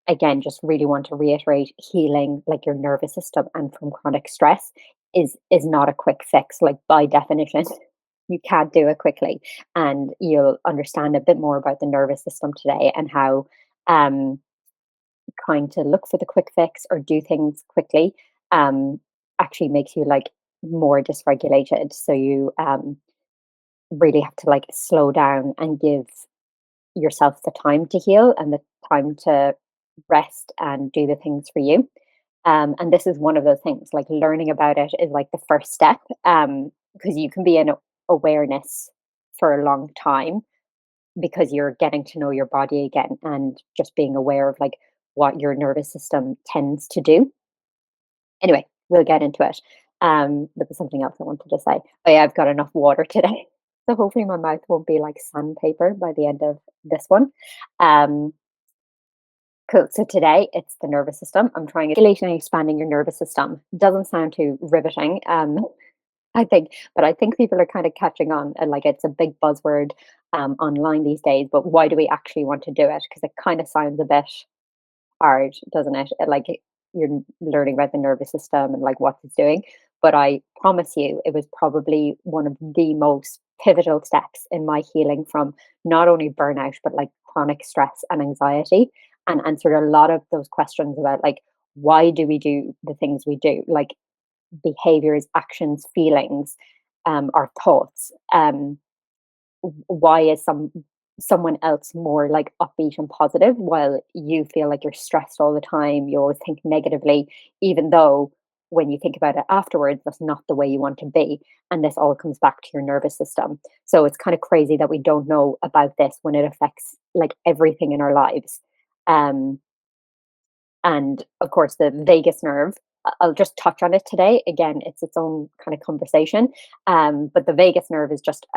again, just really want to reiterate, healing like your nervous system and from chronic stress is not a quick fix. Like by definition, you can't do it quickly. And you'll understand a bit more about the nervous system today and how um trying to look for the quick fix or do things quickly um actually makes you like more dysregulated. So you really have to like slow down and give yourself the time to heal and the time to rest and do the things for you. And this is one of those things, like learning about it is like the first step, because you can be in awareness for a long time because you're getting to know your body again and just being aware of like what your nervous system tends to do. Anyway, we'll get into it. There was something else I wanted to say. Oh yeah, I've got enough water today. So hopefully my mouth won't be like sandpaper by the end of this one. Um, cool. So today it's the nervous system. I'm trying regulating and expanding your nervous system. Doesn't sound too riveting, I think, but I think people are kind of catching on and like it's a big buzzword online these days. But why do we actually want to do it? Because it kind of sounds a bit hard, doesn't it? Like you're learning about the nervous system and like what it's doing. But I promise you, it was probably one of the most pivotal steps in my healing from not only burnout, but like chronic stress and anxiety, and answered a lot of those questions about like, why do we do the things we do? Like behaviors, actions, feelings, our thoughts. Why is someone else more like upbeat and positive while you feel like you're stressed all the time, you always think negatively, even though when you think about it afterwards that's not the way you want to be. And this all comes back to your nervous system. So it's kind of crazy that we don't know about this when it affects like everything in our lives. um and of course the vagus nerve, I'll just touch on it today. Again, it's its own kind of conversation. But the vagus nerve is just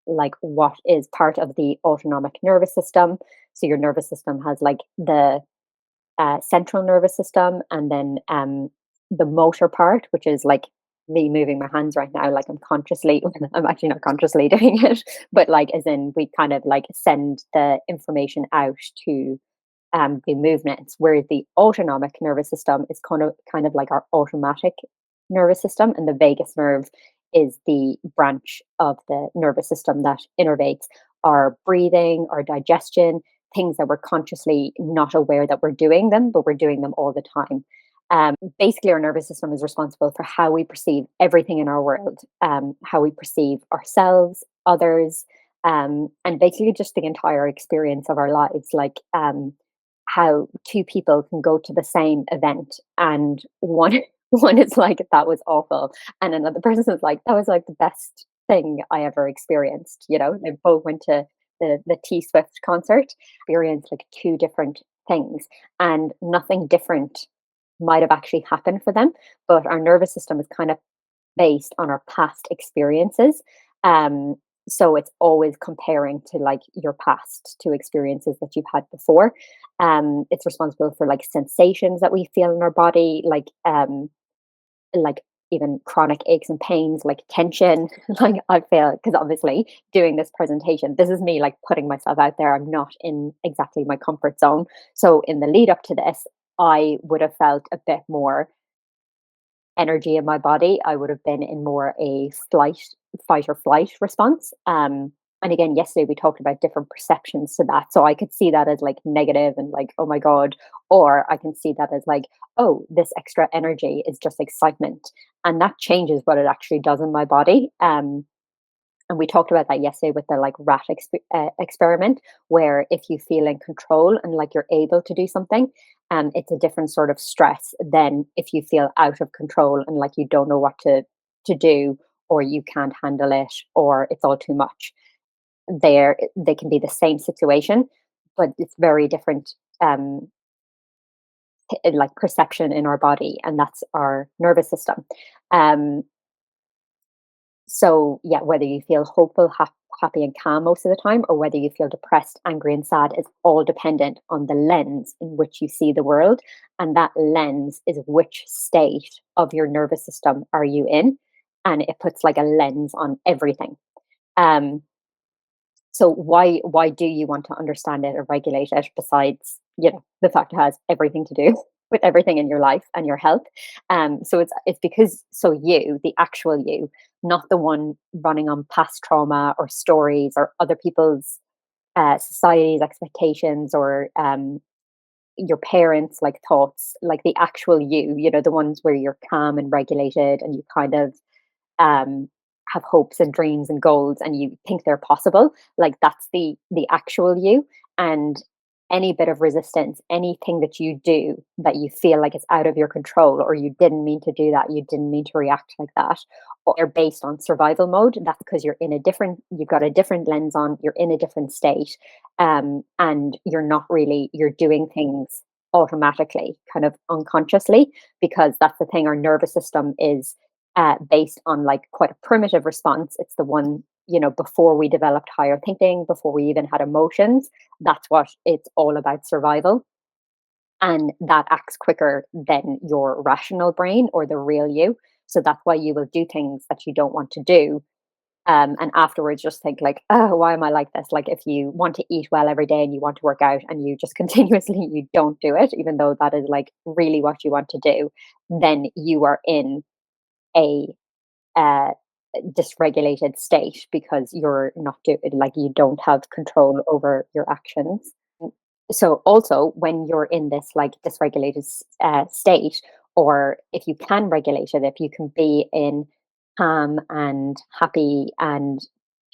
like what is part of the autonomic nervous system. So your nervous system has like the central nervous system, and then the motor part, which is like me moving my hands right now, like I'm consciously, I'm actually not consciously doing it, but like as in we kind of like send the information out to the movements, whereas the autonomic nervous system is kind of like our automatic nervous system, and the vagus nerve is the branch of the nervous system that innervates our breathing, our digestion, things that we're consciously not aware that we're doing them, but we're doing them all the time. Basically, our nervous system is responsible for how we perceive everything in our world, how we perceive ourselves, others, and basically just the entire experience of our lives. Like how two people can go to the same event and one one is like that was awful, and another person is like that was like the best thing I ever experienced. They both went to the T Swift concert, experienced like two different things, and nothing different might have actually happened for them. But our nervous system is kind of based on our past experiences. Um, so it's always comparing to like your past to experiences that you've had before. It's responsible for like sensations that we feel in our body, like even chronic aches and pains, like tension. Like I feel, because obviously doing this presentation, this is me like putting myself out there. I'm not in exactly my comfort zone. So in the lead up to this, I would have felt a bit more energy in my body. I would have been in more a fight or flight response. And again, yesterday we talked about different perceptions to that. So I could see that as like negative and like, oh my God. Or I can see that as like, oh, this extra energy is just excitement. And that changes what it actually does in my body. And we talked about that yesterday with the like experiment, where if you feel in control and like you're able to do something, it's a different sort of stress than if you feel out of control and like you don't know what to do, or you can't handle it, or it's all too much. They can be the same situation, but it's very different. Like perception in our body, and that's our nervous system. Um, So, yeah, whether you feel hopeful, happy, and calm most of the time, or whether you feel depressed, angry, and sad, is all dependent on the lens in which you see the world. And that lens is which state of your nervous system are you in? And it puts like a lens on everything. Um, So why do you want to understand it or regulate it besides, the fact it has everything to do with everything in your life and your health? So it's because so you, the actual you, not the one running on past trauma or stories or other people's society's expectations or your parents like thoughts, like the actual you, the ones where you're calm and regulated and you kind of um, have hopes and dreams and goals and you think they're possible, like that's the actual you. And any bit of resistance, anything that you do that you feel like it's out of your control or you didn't mean to do that, you didn't mean to react like that, or based on survival mode, that's because you've got a different lens on, you're in a different state, and you're not really, you're doing things automatically, kind of unconsciously, because that's the thing, our nervous system is based on like quite a primitive response. It's the one, before we developed higher thinking, before we even had emotions. That's what it's all about, survival. And that acts quicker than your rational brain or the real you. So that's why you will do things that you don't want to do. And afterwards, just think like, oh, why am I like this? Like, if you want to eat well every day and you want to work out and you just continuously you don't do it, even though that is like really what you want to do, then you are in a uh, dysregulated state because you're not like you don't have control over your actions. So also when you're in this like dysregulated state, or if you can regulate it, if you can be in calm and happy and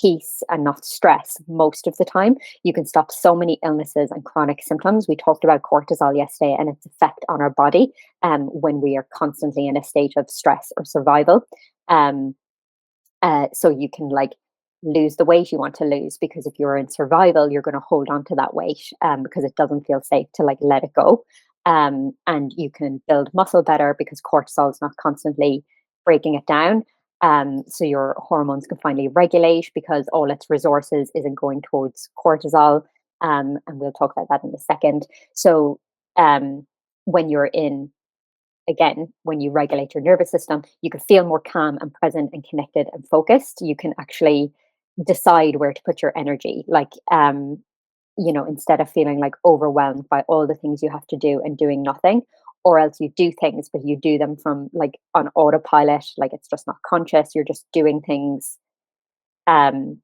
peace and not stress most of the time, you can stop so many illnesses and chronic symptoms. We talked about cortisol yesterday and its effect on our body when we are constantly in a state of stress or survival. um, so you can like lose the weight you want to lose, because if you're in survival, you're going to hold on to that weight because it doesn't feel safe to like let it go. And you can build muscle better because cortisol is not constantly breaking it down. So your hormones can finally regulate because all its resources isn't going towards cortisol. And we'll talk about that in a second. So when you're in again, when you regulate your nervous system, you can feel more calm and present and connected and focused. You can actually decide where to put your energy. Like, instead of feeling like overwhelmed by all the things you have to do and doing nothing, or else you do things, but you do them from like on autopilot, like it's just not conscious. You're just doing things, um,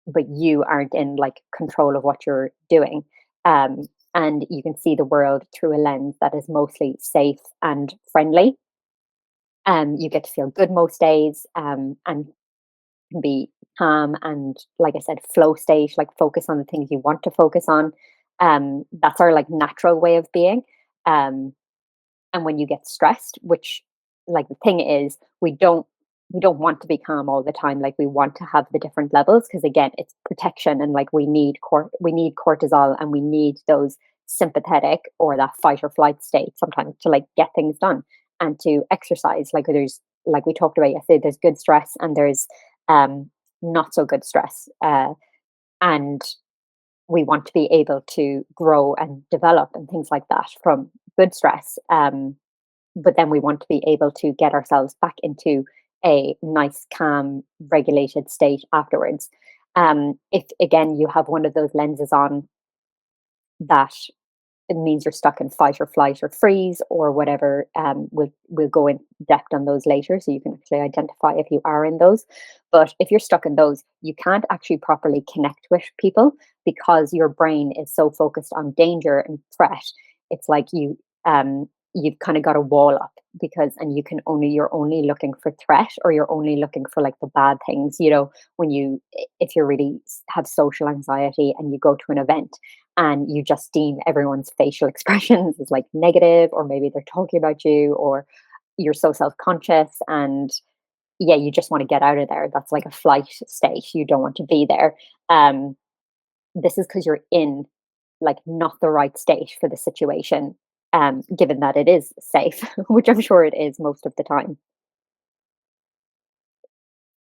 but you aren't in like control of what you're doing. Um, and you can see the world through a lens that is mostly safe and friendly. You get to feel good most days, and can be calm and, like I said, flow state, like focus on the things you want to focus on. That's our like natural way of being. Um, and when you get stressed, which like the thing is, we don't want to be calm all the time. Like we want to have the different levels because again, it's protection, and like we need cortisol and we need those sympathetic or that fight or flight state sometimes to like get things done and to exercise. Like there's like we talked about yesterday, there's good stress and there's um not so good stress. And we want to be able to grow and develop and things like that from good stress. But then we want to be able to get ourselves back into a nice, calm, regulated state afterwards. If again you have one of those lenses on that, it means you're stuck in fight or flight or freeze or whatever. We'll go in depth on those later, so you can actually identify if you are in those. But if you're stuck in those, you can't actually properly connect with people because your brain is so focused on danger and threat. It's like you've kind of got a wall up because and you're only looking for threat, or you're only looking for like the bad things. When if you really have social anxiety and you go to an event and you just deem everyone's facial expressions as like negative, or maybe they're talking about you, or you're so self-conscious, and yeah, you just want to get out of there. That's like a flight state. You don't want to be there. um this is because you're in like not the right state for the situation, given that it is safe, which I'm sure it is most of the time.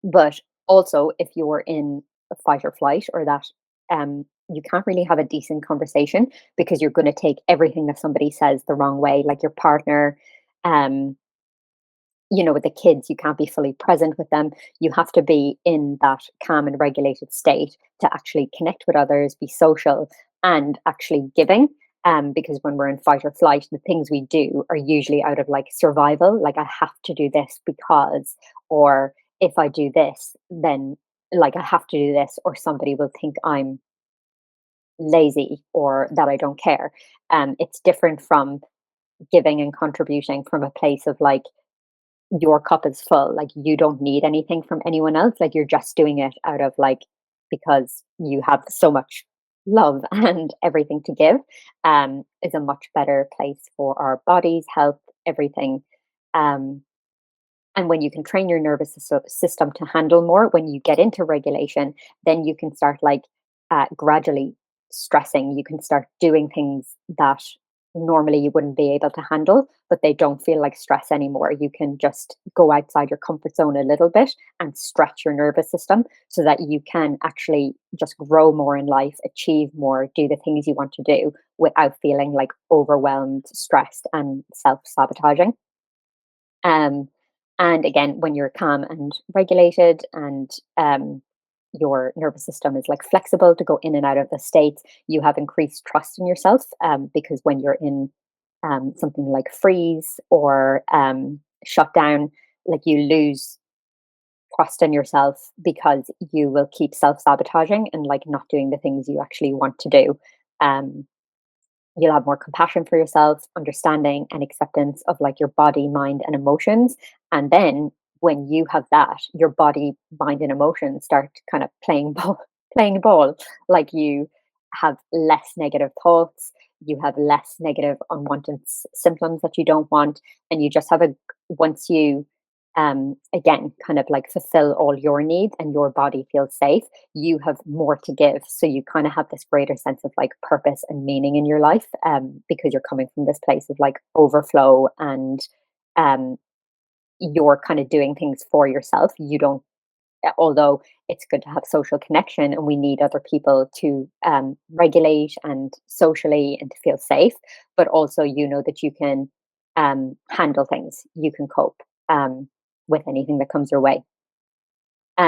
But also, if you're in a fight or flight or that, you can't really have a decent conversation because you're going to take everything that somebody says the wrong way, like your partner. Um, with the kids, you can't be fully present with them. You have to be in that calm and regulated state to actually connect with others, be social, and actually giving. Because when we're in fight or flight, the things we do are usually out of like survival. Like, I have to do this because, or if I do this, then like I have to do this, or somebody will think I'm lazy or that I don't care. It's different from giving and contributing from a place of like, your cup is full. Like, you don't need anything from anyone else. Like, you're just doing it out of like, because you have so much love and everything to give. Is a much better place for our bodies, health, everything. Um, and when you can train your nervous system to handle more, when you get into regulation, then you can start like gradually stressing. You can start doing things that normally you wouldn't be able to handle, but they don't feel like stress anymore. You can just go outside your comfort zone a little bit and stretch your nervous system so that you can actually just grow more in life, achieve more, do the things you want to do without feeling like overwhelmed, stressed, and self sabotaging. Um, and again, when you're calm and regulated, and your nervous system is like flexible to go in and out of the states, you have increased trust in yourself. Because when you're in something like freeze or shut down, like, you lose trust in yourself because you will keep self sabotaging and like not doing the things you actually want to do. Um, you'll have more compassion for yourself, understanding and acceptance of like your body, mind, and emotions. And then when you have that, your body, mind, and emotions start kind of playing ball, playing ball. Like, you have less negative thoughts, you have less negative unwanted symptoms that you don't want, and you just have a once you again kind of like fulfill all your needs and your body feels safe, you have more to give. So you kind of have this greater sense of like purpose and meaning in your life, because you're coming from this place of like overflow, and um, you're kind of doing things for yourself. You don't, although it's good to have social connection and we need other people to regulate and socially and to feel safe, but also you know that you can handle things, you can cope with anything that comes your way.